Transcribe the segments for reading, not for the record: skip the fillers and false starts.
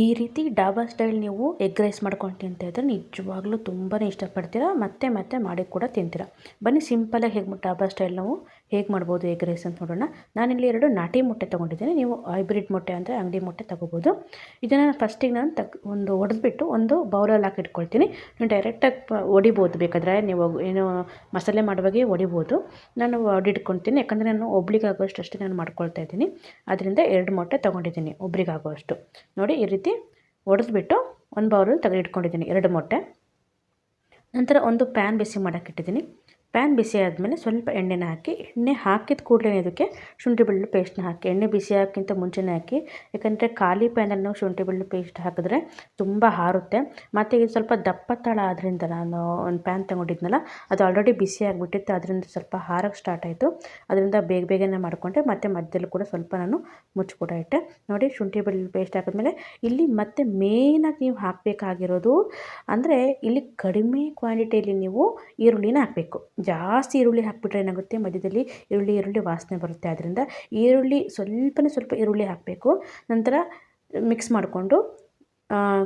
ಈ ರೀತಿ ಡಾಬಾ ಸ್ಟೈಲ್ ನೀವು ಎಗ್ ರೈಸ್ ಮಾಡ್ಕೊಂಡು ತಿಂತಾಯಿದ್ರೆ ನಿಜವಾಗ್ಲೂ ತುಂಬಾ ಇಷ್ಟಪಡ್ತೀರಾ ಮತ್ತೆ ಮತ್ತೆ ಮಾಡಿ ಕೂಡ ತಿಂತೀರಾ. ಬನ್ನಿ ಸಿಂಪಲಾಗಿ ಹೇಗೆ ಡಾಬಾ ಸ್ಟೈಲ್ ನಾವು ಹೇಗೆ ಮಾಡ್ಬೋದು ಎಗ್ ರೈಸ್ ಅಂತ ನೋಡೋಣ. ನಾನಿಲ್ಲಿ 2 ನಾಟಿ ಮೊಟ್ಟೆ ತೊಗೊಂಡಿದ್ದೀನಿ. ನೀವು ಹೈಬ್ರಿಡ್ ಮೊಟ್ಟೆ ಅಂದರೆ ಅಂಗಡಿ ಮೊಟ್ಟೆ ತೊಗೋಬೋದು. ಇದನ್ನು ಫಸ್ಟಿಗೆ ನಾನು ಒಂದು ಒಡೆದ್ಬಿಟ್ಟು ಒಂದು ಬೌಲಲ್ಲಿ ಹಾಕಿ ಇಟ್ಕೊಳ್ತೀನಿ. ನೀವು ಡೈರೆಕ್ಟಾಗಿ ಹೊಡಿಬೋದು, ಬೇಕಾದರೆ ನೀವು ಏನು ಮಸಾಲೆ ಮಾಡುವಾಗೆ ಹೊಡಿಬೋದು. ನಾನು ಹೊಡಿಟ್ಕೊಳ್ತೀನಿ, ಯಾಕಂದರೆ ನಾನು ಒಬ್ಳಿಗಾಗೋಷ್ಟು ಅಷ್ಟೇ ನಾನು ಮಾಡ್ಕೊಳ್ತಾ ಇದ್ದೀನಿ. ಅದರಿಂದ 2 ಮೊಟ್ಟೆ ತೊಗೊಂಡಿದ್ದೀನಿ ಒಬ್ರಿಗಾಗೋಷ್ಟು. ನೋಡಿ ಈ ರೀತಿ ಒಡೆದ್ಬಿಟ್ಟು ಒಂದು ಬೌಲಲ್ಲಿ ತೆಗೆದಿಟ್ಕೊಂಡಿದ್ದೀನಿ 2 ಮೊಟ್ಟೆ. ನಂತರ ಒಂದು ಪ್ಯಾನ್ ಬಿಸಿ ಮಾಡೋಕ್ಕೆ ಇಟ್ಟಿದ್ದೀನಿ. ಪ್ಯಾನ್ ಬಿಸಿ ಆದಮೇಲೆ ಸ್ವಲ್ಪ ಎಣ್ಣೆನ ಹಾಕಿ, ಎಣ್ಣೆ ಹಾಕಿದ ಕೂಡಲೇ ಇದಕ್ಕೆ ಶುಂಠಿ ಬೆಳ್ಳುಳ್ಳಿ ಪೇಸ್ಟ್ನ ಹಾಕಿ, ಎಣ್ಣೆ ಬಿಸಿ ಹಾಕೋಕ್ಕಿಂತ ಮುಂಚೆನೇ ಹಾಕಿ. ಯಾಕಂದರೆ ಖಾಲಿ ಪ್ಯಾನಲ್ಲಿ ನಾವು ಶುಂಠಿ ಬೆಳ್ಳುಳ್ಳಿ ಪೇಸ್ಟ್ ಹಾಕಿದ್ರೆ ತುಂಬ ಹಾರುತ್ತೆ. ಮತ್ತು ಇದು ಸ್ವಲ್ಪ ದಪ್ಪ ತಳ ಆದ್ದರಿಂದ ನಾನು ಒಂದು ಪ್ಯಾನ್ ತೊಗೊಂಡಿದ್ನಲ್ಲ ಅದು ಆಲ್ರೆಡಿ ಬಿಸಿ ಆಗಿಬಿಟ್ಟಿತ್ತು, ಅದರಿಂದ ಸ್ವಲ್ಪ ಹಾರಕ್ಕೆ ಸ್ಟಾರ್ಟ್ ಆಯಿತು. ಅದರಿಂದ ಬೇಗನೆ ಮಾಡಿಕೊಂಡೆ. ಮತ್ತು ಮಧ್ಯದಲ್ಲಿ ಕೂಡ ಸ್ವಲ್ಪ ನಾನು ಮುಚ್ಚಿಕೂಡ ಇಟ್ಟೆ. ನೋಡಿ ಶುಂಠಿ ಬೆಳ್ಳುಳ್ಳಿ ಪೇಸ್ಟ್ ಹಾಕಿದ್ಮೇಲೆ ಇಲ್ಲಿ ಮತ್ತೆ ಮೇಯ್ನಾಗಿ ನೀವು ಹಾಕಬೇಕಾಗಿರೋದು ಅಂದರೆ ಇಲ್ಲಿ ಕಡಿಮೆ ಕ್ವಾಂಟಿಟಿಯಲ್ಲಿ ನೀವು ಈರುಳ್ಳಿನ ಹಾಕಬೇಕು. ಜಾಸ್ತಿ ಈರುಳ್ಳಿ ಹಾಕಿಬಿಟ್ರೆ ಏನಾಗುತ್ತೆ, ಮಧ್ಯದಲ್ಲಿ ಈರುಳ್ಳಿ ವಾಸನೆ ಬರುತ್ತೆ. ಆದ್ದರಿಂದ ಸ್ವಲ್ಪ ಈರುಳ್ಳಿ ಹಾಕಬೇಕು. ನಂತರ ಮಿಕ್ಸ್ ಮಾಡಿಕೊಂಡು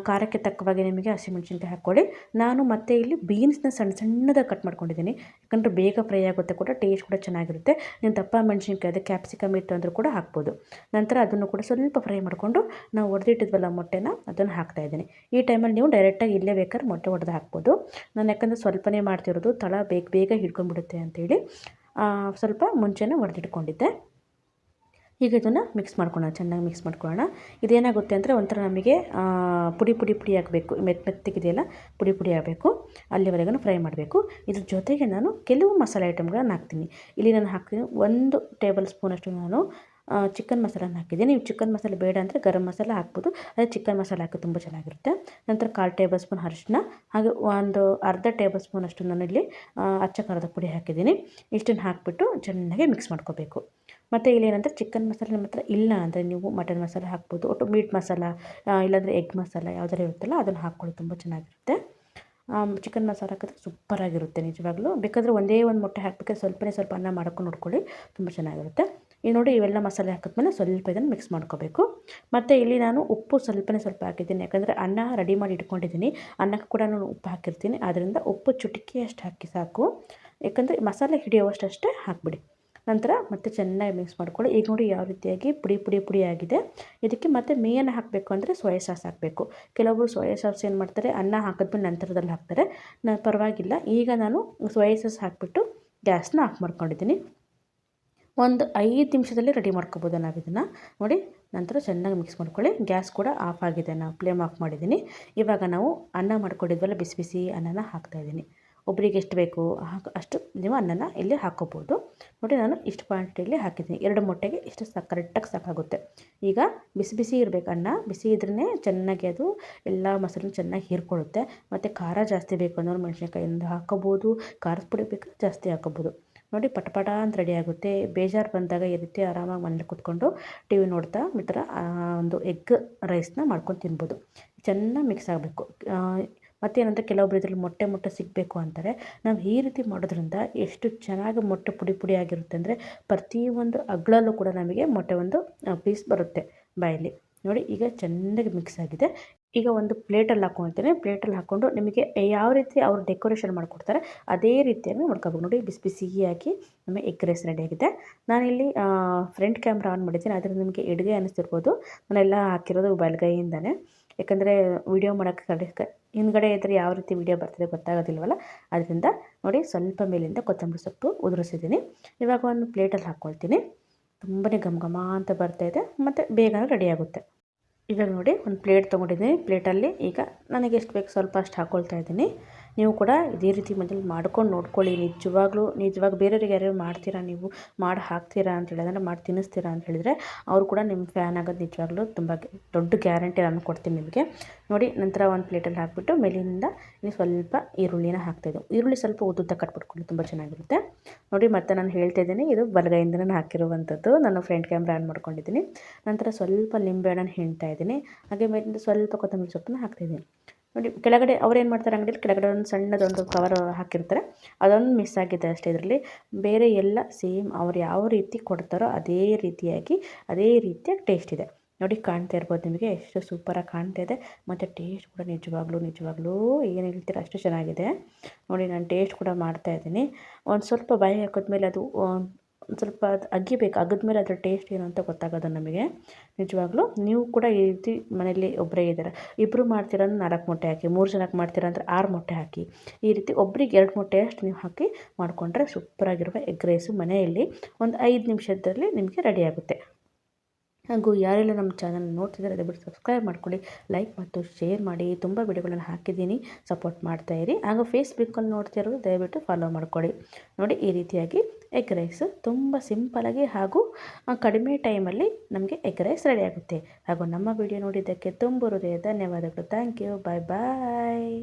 ಖಾರಕ್ಕೆ ತಕ್ಕವಾಗಿ ನಿಮಗೆ ಹಸಿಮೆಣಸಿನ್ಕಾಯಿ ಹಾಕ್ಕೊಳ್ಳಿ. ನಾನು ಮತ್ತೆ ಇಲ್ಲಿ ಬೀನ್ಸ್ನ ಸಣ್ಣದಾಗಿ ಕಟ್ ಮಾಡ್ಕೊಂಡಿದ್ದೀನಿ, ಯಾಕಂದರೆ ಬೇಗ ಫ್ರೈ ಆಗುತ್ತೆ, ಕೂಡ ಟೇಸ್ಟ್ ಕೂಡ ಚೆನ್ನಾಗಿರುತ್ತೆ. ನೀವು ದಪ್ಪ ಮೆಣಸಿನ್ಕಾಯಿ ಅದೇ ಕ್ಯಾಪ್ಸಿಕಮ್ ಇತ್ತು ಅಂದರೂ ಕೂಡ ಹಾಕ್ಬೋದು. ನಂತರ ಅದನ್ನು ಕೂಡ ಸ್ವಲ್ಪ ಫ್ರೈ ಮಾಡಿಕೊಂಡು ನಾವು ಹೊಡೆದಿಟ್ಟಿದ್ವಲ್ಲ ಮೊಟ್ಟೆನ ಅದನ್ನು ಹಾಕ್ತಾಯಿದ್ದೀನಿ. ಈ ಟೈಮಲ್ಲಿ ನೀವು ಡೈರೆಕ್ಟಾಗಿ ಇಲ್ಲೇ ಬೇಕಾದ್ರೆ ಮೊಟ್ಟೆ ಹೊಡೆದು ಹಾಕ್ಬೋದು. ನಾನು ಯಾಕಂದರೆ ಸ್ವಲ್ಪನೇ ಮಾಡ್ತಿರೋದು, ತಳ ಬೇಗ ಹಿಡ್ಕೊಂಡ್ಬಿಡುತ್ತೆ ಅಂತೇಳಿ ಸ್ವಲ್ಪ ಮುಂಚೆನೇ ಹೊಡೆದಿಟ್ಕೊಂಡಿದ್ದೆ. ಈಗ ಇದನ್ನು ಮಿಕ್ಸ್ ಮಾಡ್ಕೊಳ್ಳೋಣ, ಚೆನ್ನಾಗಿ ಮಿಕ್ಸ್ ಮಾಡ್ಕೊಳ್ಳೋಣ. ಇದೇನಾಗುತ್ತೆ ಅಂದರೆ ಒಂಥರ ನಮಗೆ ಪುಡಿ ಆಗಬೇಕು, ಮೆತ್ತಗಿದೆಯಲ್ಲ ಪುಡಿ ಆಗಬೇಕು, ಅಲ್ಲಿವರೆಗೂ ಫ್ರೈ ಮಾಡಬೇಕು. ಇದ್ರ ಜೊತೆಗೆ ನಾನು ಕೆಲವು ಮಸಾಲೆ ಐಟಮ್ಗಳನ್ನು ಹಾಕ್ತೀನಿ. ಇಲ್ಲಿ ನಾನು ಹಾಕ್ತೀನಿ 1 ಟೇಬಲ್ ಸ್ಪೂನಷ್ಟು ನಾನು ಚಿಕನ್ ಮಸಾಲನ ಹಾಕಿದ್ದೀನಿ. ನೀವು ಚಿಕನ್ ಮಸಾಲೆ ಬೇಡ ಅಂದರೆ ಗರಂ ಮಸಾಲ ಹಾಕ್ಬೋದು, ಅದೇ ಚಿಕನ್ ಮಸಾಲೆ ಹಾಕಿ ತುಂಬ ಚೆನ್ನಾಗಿರುತ್ತೆ. ನಂತರ 1/4 ಟೇಬಲ್ ಸ್ಪೂನ್ ಅರಿಶಿನ, ಹಾಗೆ ಒಂದು ಅರ್ಧ ಟೇಬಲ್ ಸ್ಪೂನಷ್ಟು ನಾನಿಲ್ಲಿ ಅಚ್ಚ ಖಾರದ ಪುಡಿ ಹಾಕಿದ್ದೀನಿ. ಇಷ್ಟನ್ನು ಹಾಕಿಬಿಟ್ಟು ಚೆನ್ನಾಗಿ ಮಿಕ್ಸ್ ಮಾಡ್ಕೋಬೇಕು. ಮತ್ತು ಇಲ್ಲೇನಂದರೆ ಚಿಕನ್ ಮಸಾಲೆ ನಮ್ಮ ಹತ್ರ ಇಲ್ಲ ಅಂದರೆ ನೀವು ಮಟನ್ ಮಸಾಲೆ ಹಾಕ್ಬೋದು, ಒಟ್ಟು ಮೀಟ್ ಮಸಾಲ ಇಲ್ಲಾಂದರೆ ಎಗ್ ಮಸಾಲ ಯಾವುದಾರು ಇರುತ್ತಲ್ಲ ಅದನ್ನು ಹಾಕ್ಕೊಳ್ಳಿ, ತುಂಬ ಚೆನ್ನಾಗಿರುತ್ತೆ. ಚಿಕನ್ ಮಸಾಲ ಹಾಕಿದ್ರೆ ಸೂಪರಾಗಿರುತ್ತೆ ನಿಜವಾಗ್ಲೂ. ಬೇಕಾದರೆ ಒಂದೇ ಒಂದು ಮೊಟ್ಟೆ ಹಾಕಬೇಕಾದ್ರೆ ಸ್ವಲ್ಪ ಅನ್ನ ಮಾಡ್ಕೊಂಡು ನೋಡ್ಕೊಳ್ಳಿ, ತುಂಬ ಚೆನ್ನಾಗಿರುತ್ತೆ. ಈಗ ನೋಡಿ ಇವೆಲ್ಲ ಮಸಾಲೆ ಹಾಕಿದ್ಮೇಲೆ ಸ್ವಲ್ಪ ಇದನ್ನು ಮಿಕ್ಸ್ ಮಾಡ್ಕೋಬೇಕು. ಮತ್ತು ಇಲ್ಲಿ ನಾನು ಉಪ್ಪು ಸ್ವಲ್ಪ ಹಾಕಿದ್ದೀನಿ, ಯಾಕಂದರೆ ಅನ್ನ ರೆಡಿ ಮಾಡಿ ಇಟ್ಕೊಂಡಿದ್ದೀನಿ. ಅನ್ನಕ್ಕೆ ಕೂಡ ನಾನು ಉಪ್ಪು ಹಾಕಿರ್ತೀನಿ, ಆದ್ದರಿಂದ ಉಪ್ಪು ಚುಟುಕಿಯಷ್ಟು ಹಾಕಿ ಸಾಕು. ಯಾಕಂದರೆ ಮಸಾಲೆ ಹಿಡಿಯುವಷ್ಟೇ ಹಾಕಿಬಿಡಿ. ನಂತರ ಮತ್ತೆ ಚೆನ್ನಾಗಿ ಮಿಕ್ಸ್ ಮಾಡ್ಕೊಳ್ಳಿ. ಈಗ ನೋಡಿ ಯಾವ ರೀತಿಯಾಗಿ ಪುಡಿ ಆಗಿದೆ. ಇದಕ್ಕೆ ಮತ್ತೆ ಮೇಯ್ನ್ ಹಾಕಬೇಕು ಅಂದರೆ ಸೋಯಾ ಸಾಸ್ ಹಾಕಬೇಕು. ಕೆಲವೊಬ್ಬರು ಸೋಯಾ ಸಾಸ್ ಏನು ಮಾಡ್ತಾರೆ, ಅನ್ನ ಹಾಕಿದ್ಮೇಲೆ ನಂತರದಲ್ಲಿ ಹಾಕ್ತಾರೆ. ಪರವಾಗಿಲ್ಲ, ಈಗ ನಾನು ಸೋಯಾ ಸಾಸ್ ಹಾಕಿಬಿಟ್ಟು ಗ್ಯಾಸ್ನ ಆಫ್ ಮಾಡ್ಕೊಂಡಿದ್ದೀನಿ. ಒಂದು 5 ನಿಮಿಷದಲ್ಲಿ ರೆಡಿ ಮಾಡ್ಕೊಬೋದು ನಾವು ಇದನ್ನು. ನೋಡಿ ನಂತರ ಚೆನ್ನಾಗಿ ಮಿಕ್ಸ್ ಮಾಡ್ಕೊಳ್ಳಿ. ಗ್ಯಾಸ್ ಕೂಡ ಆಫ್ ಆಗಿದೆ, ನಾನು ಫ್ಲೇಮ್ ಆಫ್ ಮಾಡಿದ್ದೀನಿ. ಇವಾಗ ನಾವು ಅನ್ನ ಮಾಡ್ಕೊಂಡಿದ್ವಲ್ಲ ಬಿಸಿ ಅನ್ನನ ಹಾಕ್ತಾಯಿದ್ದೀನಿ. ಒಬ್ಬರಿಗೆ ಎಷ್ಟು ಬೇಕು ಅಷ್ಟು ನೀವು ಅನ್ನನ ಇಲ್ಲಿ ಹಾಕ್ಕೋಬೋದು. ನೋಡಿ ನಾನು ಇಷ್ಟು ಕ್ವಾಂಟಿಟಿಯಲ್ಲಿ ಹಾಕಿದ್ದೀನಿ. 2 ಮೊಟ್ಟೆಗೆ ಇಷ್ಟು ಕರೆಕ್ಟಾಗಿ ಸಾಕಾಗುತ್ತೆ. ಈಗ ಬಿಸಿ ಇರಬೇಕು ಅನ್ನ, ಬಿಸಿ ಇದ್ರೇ ಚೆನ್ನಾಗಿ ಅದು ಎಲ್ಲ ಮಸಾಲೆ ಚೆನ್ನಾಗಿ ಹೀರ್ಕೊಳ್ಳುತ್ತೆ. ಮತ್ತು ಖಾರ ಜಾಸ್ತಿ ಬೇಕು ಅನ್ನೋರು ಮೆಣಸಿನ್ಕಾಯಿಂದ ಹಾಕ್ಕೋಬೋದು, ಖಾರದ ಪುಡಿ ಬೇಕಾದ್ರೆ ಜಾಸ್ತಿ ಹಾಕ್ಕೋಬೋದು. ನೋಡಿ ಪಟ ಅಂತ ರೆಡಿ ಆಗುತ್ತೆ. ಬೇಜಾರು ಬಂದಾಗ ಈ ರೀತಿ ಆರಾಮಾಗಿ ಮನೇಲಿ ಕೂತ್ಕೊಂಡು TV ನೋಡ್ತಾ ಈ ಥರ ಒಂದು ಎಗ್ ರೈಸ್ನ ಮಾಡ್ಕೊಂಡು ತಿನ್ಬೋದು. ಚೆನ್ನಾಗಿ ಮಿಕ್ಸ್ ಆಗಬೇಕು. ಮತ್ತೇನಂದರೆ ಕೆಲವೊಬ್ರು ಇದರಲ್ಲಿ ಮೊಟ್ಟೆ ಸಿಗಬೇಕು ಅಂತಾರೆ. ನಾವು ಈ ರೀತಿ ಮಾಡೋದ್ರಿಂದ ಎಷ್ಟು ಚೆನ್ನಾಗಿ ಮೊಟ್ಟೆ ಪುಡಿ ಆಗಿರುತ್ತೆ ಅಂದರೆ ಪ್ರತಿಯೊಂದು ಅಗಳಲ್ಲೂ ಕೂಡ ನಮಗೆ ಮೊಟ್ಟೆ ಒಂದು ಪೀಸ್ ಬರುತ್ತೆ ಬಾಯಲ್ಲಿ. ನೋಡಿ ಈಗ ಚೆನ್ನಾಗಿ ಮಿಕ್ಸ್ ಆಗಿದೆ. ಈಗ ಒಂದು ಪ್ಲೇಟಲ್ಲಿ ಹಾಕ್ಕೊಳ್ತೇನೆ. ಪ್ಲೇಟಲ್ಲಿ ಹಾಕ್ಕೊಂಡು ನಿಮಗೆ ಯಾವ ರೀತಿ ಅವ್ರು ಡೆಕೋರೇಷನ್ ಮಾಡಿಕೊಡ್ತಾರೆ ಅದೇ ರೀತಿಯಾಗಿ ಮಾಡ್ಕೋಬೇಕು. ನೋಡಿ ಬಿಸಿಯಾಗಿ ನಮಗೆ ಎಗ್ ರೈಸ್ ರೆಡಿಯಾಗಿದೆ. ನಾನಿಲ್ಲಿ ಫ್ರಂಟ್ ಕ್ಯಾಮ್ರಾ ಆನ್ ಮಾಡಿದ್ದೀನಿ, ಅದರಿಂದ ನಿಮಗೆ ಎಡಗೈ ಅನ್ನಿಸ್ತಿರ್ಬೋದು. ನಾನೆಲ್ಲ ಹಾಕಿರೋದು ಬಲಗೈಯಿಂದನೇ, ಯಾಕಂದರೆ ವೀಡಿಯೋ ಮಾಡೋಕ್ಕೆ ಹಿಂದ್ಗಡೆ ಇದ್ದರೆ ಯಾವ ರೀತಿ ವೀಡಿಯೋ ಬರ್ತಿದೆ ಗೊತ್ತಾಗೋದಿಲ್ವಲ್ಲ, ಅದರಿಂದ ನೋಡಿ ಸ್ವಲ್ಪ ಮೇಲಿಂದ ಕೊತ್ತಂಬರಿ ಸೊಪ್ಪು ಉದುರಿಸಿದ್ದೀನಿ. ಇವಾಗ ಒಂದು ಪ್ಲೇಟಲ್ಲಿ ಹಾಕ್ಕೊಳ್ತೀನಿ. ತುಂಬಾ ಘಮ ಅಂತ ಬರ್ತಾಯಿದೆ ಮತ್ತು ಬೇಗನೆ ರೆಡಿಯಾಗುತ್ತೆ. ಇವಾಗ ನೋಡಿ ಒಂದು ಪ್ಲೇಟ್ ತೊಗೊಂಡಿದ್ದೀನಿ. ಪ್ಲೇಟಲ್ಲಿ ಈಗ ನನಗೆ ಎಷ್ಟು ಬೇಕು ಸ್ವಲ್ಪ ಅಷ್ಟು ಹಾಕ್ಕೊಳ್ತಾ ಇದ್ದೀನಿ. ನೀವು ಕೂಡ ಇದೇ ರೀತಿ ಮನೇಲಿ ಮಾಡ್ಕೊಂಡು ನೋಡ್ಕೊಳ್ಳಿ. ನಿಜವಾಗ ಬೇರೆಯವ್ರಿಗೆ ಯಾರ್ಯಾರು ಮಾಡ್ತೀರಾ, ನೀವು ಮಾಡಿ ಹಾಕ್ತೀರಾ ಅಂತ ಹೇಳಿದ್ರೆ, ಮಾಡಿ ತಿನ್ನಿಸ್ತೀರಾ ಅಂತ ಹೇಳಿದರೆ ಅವರು ಕೂಡ ನಿಮ್ಮ ಫ್ಯಾನ್ ಆಗೋದು ನಿಜವಾಗ್ಲೂ ತುಂಬ ದೊಡ್ಡ ಗ್ಯಾರಂಟಿ ನಾನು ಕೊಡ್ತೀನಿ ನಿಮಗೆ. ನೋಡಿ ನಂತರ ಒಂದು ಪ್ಲೇಟಲ್ಲಿ ಹಾಕಿಬಿಟ್ಟು ಮೇಲಿಂದ ಇನ್ನು ಸ್ವಲ್ಪ ಈರುಳ್ಳಿನ ಹಾಕ್ತಾಯಿದ್ದು. ಈರುಳ್ಳಿ ಸ್ವಲ್ಪ ಉದ್ದುದ್ದ ಕಟ್ಬಿಟ್ಕೊಳ್ಳಿ, ತುಂಬ ಚೆನ್ನಾಗಿರುತ್ತೆ. ನೋಡಿ ಮತ್ತೆ ನಾನು ಹೇಳ್ತಾ ಇದ್ದೀನಿ, ಇದು ಬಲಗೈಯಿಂದ ನಾನು ಹಾಕಿರುವಂಥದ್ದು. ನಾನು ಫ್ರಂಟ್ ಕ್ಯಾಮ್ರಾ ಆನ್ ಮಾಡ್ಕೊಂಡಿದ್ದೀನಿ. ನಂತರ ಸ್ವಲ್ಪ ನಿಂಬೆಹಣ್ಣನ್ನು ಹಿಂಡ್ತಾ ಇದ್ದೀನಿ. ಹಾಗೆ ಮೇಲಿಂದ ಸ್ವಲ್ಪ ಕೊತ್ತಂಬರಿ ಸೊಪ್ಪನ್ನ ಹಾಕ್ತಾಯಿದ್ದೀನಿ. ನೋಡಿ ಕೆಳಗಡೆ ಅವ್ರೇನು ಮಾಡ್ತಾರೆ, ಅಂಗಡಿಯಲ್ಲಿ ಕೆಳಗಡೆ ಒಂದು ಸಣ್ಣದೊಂದು ಕವರ್ ಹಾಕಿರ್ತಾರೆ, ಅದೊಂದು ಮಿಸ್ ಆಗಿದೆ ಅಷ್ಟೇ. ಇದರಲ್ಲಿ ಬೇರೆ ಎಲ್ಲ ಸೇಮ್ ಅವ್ರು ಯಾವ ರೀತಿ ಕೊಡ್ತಾರೋ ಅದೇ ರೀತಿಯಾಗಿ ಟೇಸ್ಟ್ ಇದೆ. ನೋಡಿ ಕಾಣ್ತಾ ಇರ್ಬೋದು ನಿಮಗೆ ಎಷ್ಟು ಸೂಪರಾಗಿ ಕಾಣ್ತಾ ಇದೆ. ಮತ್ತು ಟೇಸ್ಟ್ ಕೂಡ ನಿಜವಾಗ್ಲೂ ಏನು ಹೇಳ್ತೀರ ಅಷ್ಟು ಚೆನ್ನಾಗಿದೆ. ನೋಡಿ ನಾನು ಟೇಸ್ಟ್ ಕೂಡ ಮಾಡ್ತಾಯಿದ್ದೀನಿ. ಒಂದು ಸ್ವಲ್ಪ ಬಾಯಿಗೆ ಹಾಕಿದ್ಮೇಲೆ ಅದು ಒಂದು ಸ್ವಲ್ಪ ಅದು ಅಗಿಬೇಕು. ಅಗಿದ್ಮೇಲೆ ಅದರ ಟೇಸ್ಟ್ ಏನು ಅಂತ ಗೊತ್ತಾಗೋದು ನಮಗೆ. ನಿಜವಾಗ್ಲೂ ನೀವು ಕೂಡ ಈ ರೀತಿ ಮನೇಲಿ ಒಬ್ಬರೇ ಇದ್ದೀರಾ, ಇಬ್ಬರು ಮಾಡ್ತೀರಾ ಅಂದ್ರೆ 4 ಮೊಟ್ಟೆ ಹಾಕಿ, 3 ಜನಕ್ಕೆ ಮಾಡ್ತೀರಾ ಅಂದರೆ 6 ಮೊಟ್ಟೆ ಹಾಕಿ. ಈ ರೀತಿ ಒಬ್ರಿಗೆ 2 ಮೊಟ್ಟೆ ಅಷ್ಟು ನೀವು ಹಾಕಿ ಮಾಡಿಕೊಂಡ್ರೆ ಸೂಪರಾಗಿರುವ ಎಗ್ ರೈಸು ಮನೆಯಲ್ಲಿ ಒಂದು 5 ನಿಮಿಷದಲ್ಲಿ ನಿಮಗೆ ರೆಡಿಯಾಗುತ್ತೆ. ಹಾಗೂ ಯಾರೆಲ್ಲ ನಮ್ಮ ಚಾನಲ್ ನೋಡ್ತಿದ್ದಾರೆ ದಯವಿಟ್ಟು ಸಬ್ಸ್ಕ್ರೈಬ್ ಮಾಡ್ಕೊಳ್ಳಿ, ಲೈಕ್ ಮತ್ತು ಶೇರ್ ಮಾಡಿ. ತುಂಬ ವಿಡಿಯೋಗಳನ್ನು ಹಾಕಿದ್ದೀನಿ, ಸಪೋರ್ಟ್ ಮಾಡ್ತಾಯಿರಿ. ಹಾಗೂ ಫೇಸ್ಬುಕ್ಕಲ್ಲಿ ನೋಡ್ತಿರೋರು ದಯವಿಟ್ಟು ಫಾಲೋ ಮಾಡ್ಕೊಳ್ಳಿ. ನೋಡಿ ಈ ರೀತಿಯಾಗಿ ಎಗ್ ರೈಸು ತುಂಬ ಸಿಂಪಲಾಗಿ ಹಾಗೂ ಕಡಿಮೆ ಟೈಮಲ್ಲಿ ನಮಗೆ ಎಗ್ ರೈಸ್ ರೆಡಿಯಾಗುತ್ತೆ. ಹಾಗೂ ನಮ್ಮ ವಿಡಿಯೋ ನೋಡಿದ್ದಕ್ಕೆ ತುಂಬ ಹೃದಯ ಧನ್ಯವಾದಗಳು. Thank you. Bye bye.